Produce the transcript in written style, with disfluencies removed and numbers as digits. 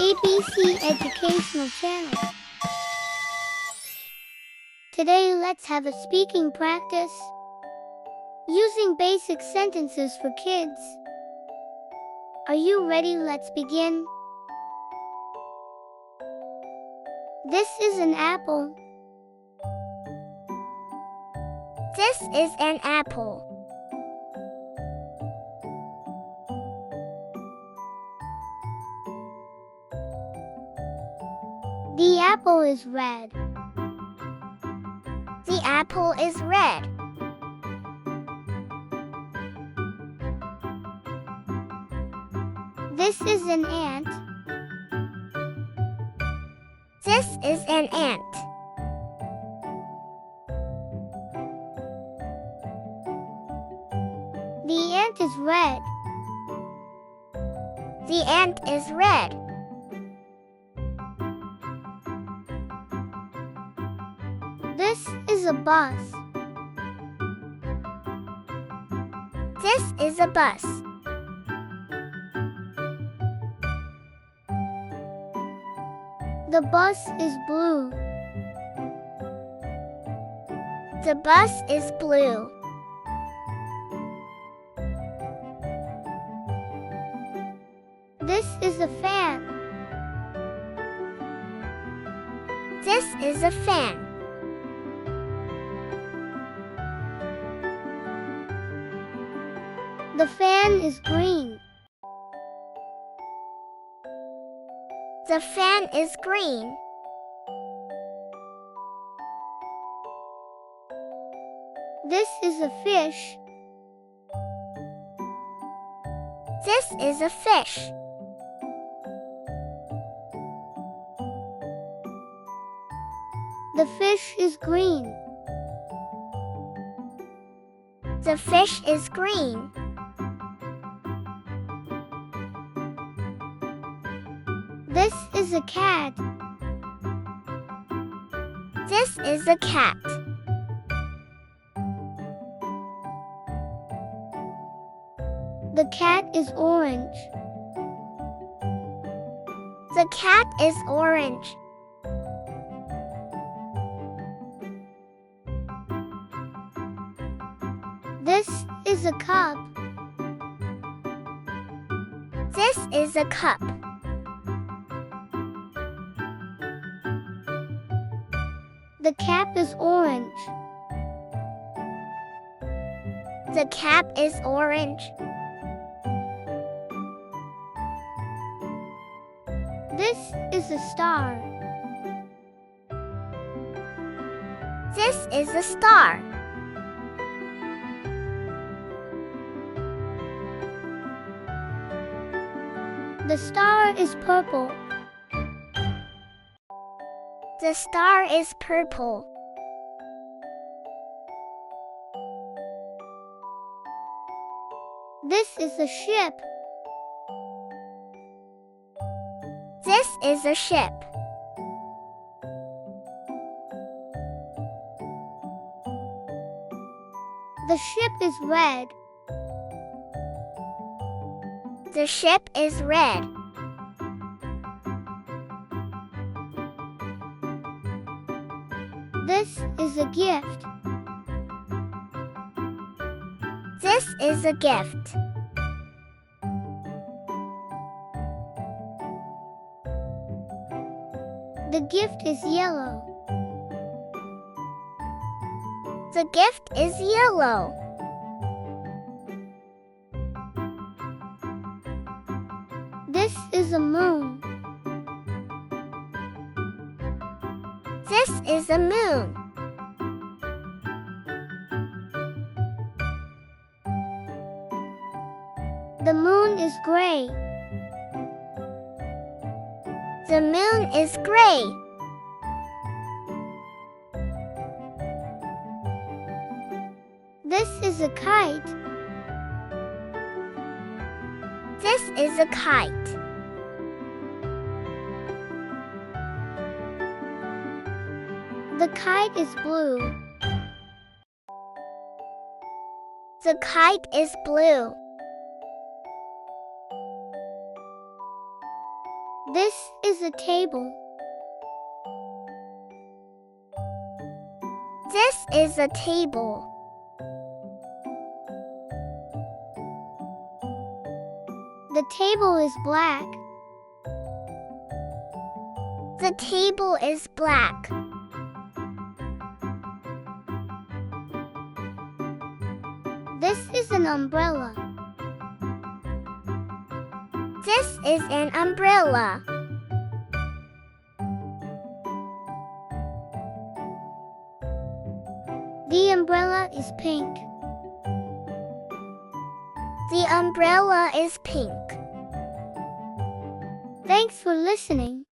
ABC Educational Channel. Today let's have a speaking practice using basic sentences for kids. Are you ready? Let's begin. This is an apple. This is an apple. The apple is red. The apple is red. This is an ant. This is an ant. The ant is red. The ant is red. This is a bus. This is a bus. The bus is blue. The bus is blue. This is a fan. This is a fan. The fan is green. The fan is green. This is a fish. This is a fish. The fish is green. The fish is green. This is a cat. This is a cat. The cat is orange. The cat is orange. This is a cup. This is a cup. The cap is orange. The cap is orange. This is a star. This is a star. The star is purple. The star is purple. This is a ship. This is a ship. The ship is red. The ship is red. This is a gift. This is a gift. The gift is yellow. The gift is yellow. This is a moon. This is a moon. The moon is gray. The moon is gray. This is a kite. This is a kite. The kite is blue. The kite is blue. This is a table. This is a table. The table is black. The table is black. This is an umbrella. This is an umbrella. The umbrella is pink. The umbrella is pink. Thanks for listening.